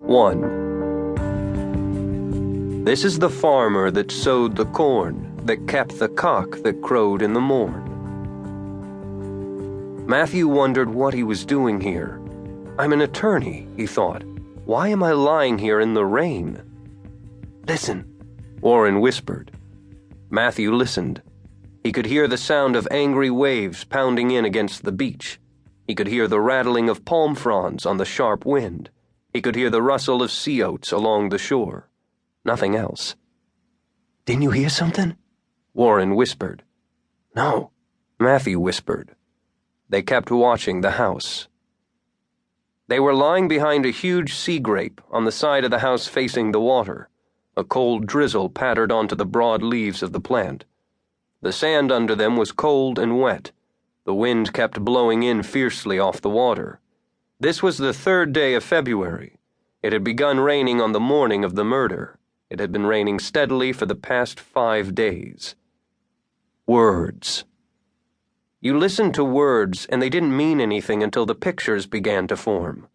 1. This is the farmer that sowed the corn, that kept the cock that crowed in the morn. Matthew wondered what he was doing here. I'm an attorney, he thought. Why am I lying here in the rain? Listen, Warren whispered. Matthew listened. He could hear the sound of angry waves pounding in against the beach. He could hear the rattling of palm fronds on the sharp wind. He could hear the rustle of sea oats along the shore. Nothing else. Didn't you hear something? Warren whispered. No, Matthew whispered. They kept watching the house. They were lying behind a huge sea grape on the side of the house facing the water. A cold drizzle pattered onto the broad leaves of the plant. The sand under them was cold and wet. The wind kept blowing in fiercely off the water. This was the 3rd day of February. It had begun raining on the morning of the murder. It had been raining steadily for the past 5 days. Words. You listened to words, and they didn't mean anything until the pictures began to form.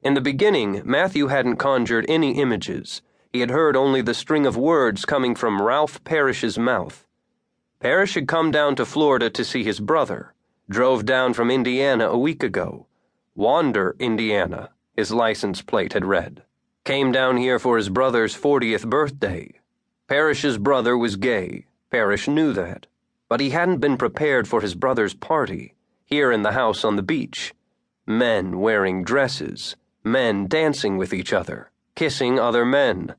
In the beginning, Matthew hadn't conjured any images. He had heard only the string of words coming from Ralph Parrish's mouth. Parrish had come down to Florida to see his brother, drove down from Indiana a week ago. Wander, Indiana, his license plate had read. Came down here for his brother's 40th birthday. Parrish's brother was gay. Parrish knew that. But he hadn't been prepared for his brother's party, here in the house on the beach. Men wearing dresses, men dancing with each other, kissing other men.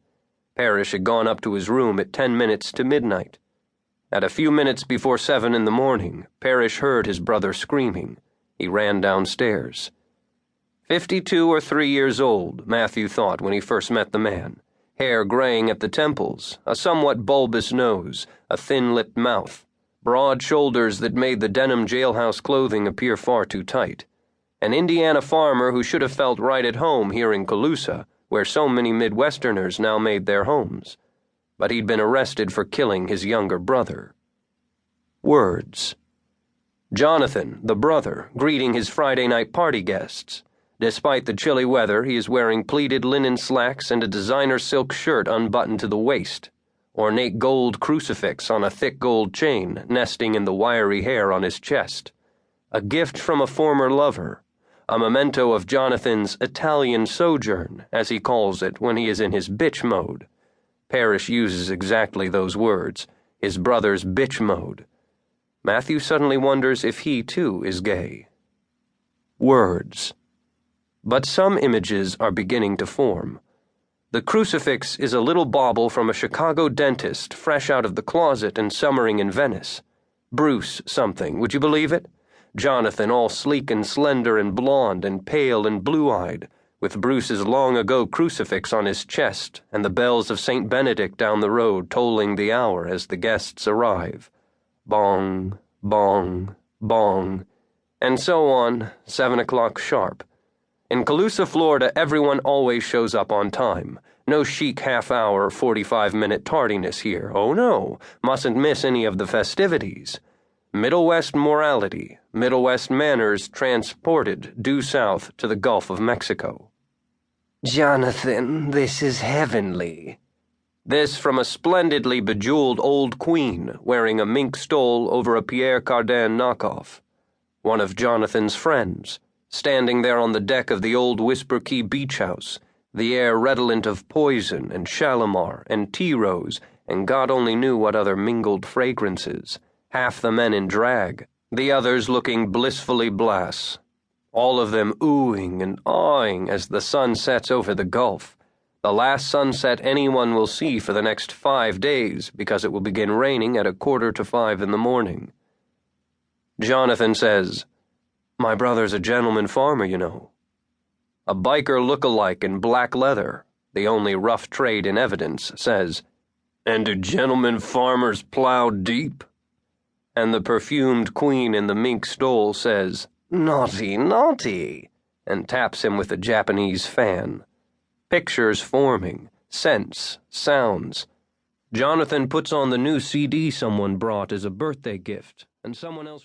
Parrish had gone up to his room at 10 minutes to midnight. At a few minutes before 7 in the morning, Parrish heard his brother screaming. He ran downstairs. 52 or 3 years old, Matthew thought when he first met the man. Hair graying at the temples, a somewhat bulbous nose, a thin-lipped mouth, broad shoulders that made the denim jailhouse clothing appear far too tight. An Indiana farmer who should have felt right at home here in Colusa, where so many Midwesterners now made their homes. But he'd been arrested for killing his younger brother. Words. Jonathan, the brother, greeting his Friday night party guests. Despite the chilly weather, he is wearing pleated linen slacks and a designer silk shirt unbuttoned to the waist. Ornate gold crucifix on a thick gold chain nesting in the wiry hair on his chest. A gift from a former lover. A memento of Jonathan's Italian sojourn, as he calls it when he is in his bitch mode. Parrish uses exactly those words, his brother's bitch mode. Matthew suddenly wonders if he, too, is gay. Words. But some images are beginning to form. The crucifix is a little bauble from a Chicago dentist fresh out of the closet and summering in Venice. Bruce something, would you believe it? Jonathan all sleek and slender and blonde and pale and blue-eyed, with Bruce's long-ago crucifix on his chest and the bells of St. Benedict down the road tolling the hour as the guests arrive. Bong, bong, bong, and so on, 7 o'clock sharp. In Colusa, Florida, everyone always shows up on time. No chic half-hour, 45-minute tardiness here. Oh no, mustn't miss any of the festivities. Middle West morality, Middle West manners transported due south to the Gulf of Mexico. Jonathan, this is heavenly. This from a splendidly bejeweled old queen wearing a mink stole over a Pierre Cardin knockoff. One of Jonathan's friends, standing there on the deck of the old Whisper Key beach house, the air redolent of poison and Shalimar and tea rose and God only knew what other mingled fragrances. Half the men in drag, the others looking blissfully blass. All of them oohing and awing as the sun sets over the Gulf. The last sunset anyone will see for the next 5 days because it will begin raining at 4:45 in the morning. Jonathan says, "My brother's a gentleman farmer, you know." A biker look-alike in black leather, the only rough trade in evidence, says, "And do gentlemen farmers plow deep?" And the perfumed queen in the mink stole says, "Naughty, naughty," and taps him with a Japanese fan. Pictures forming, scents, sounds. Jonathan puts on the new CD someone brought as a birthday gift, and someone else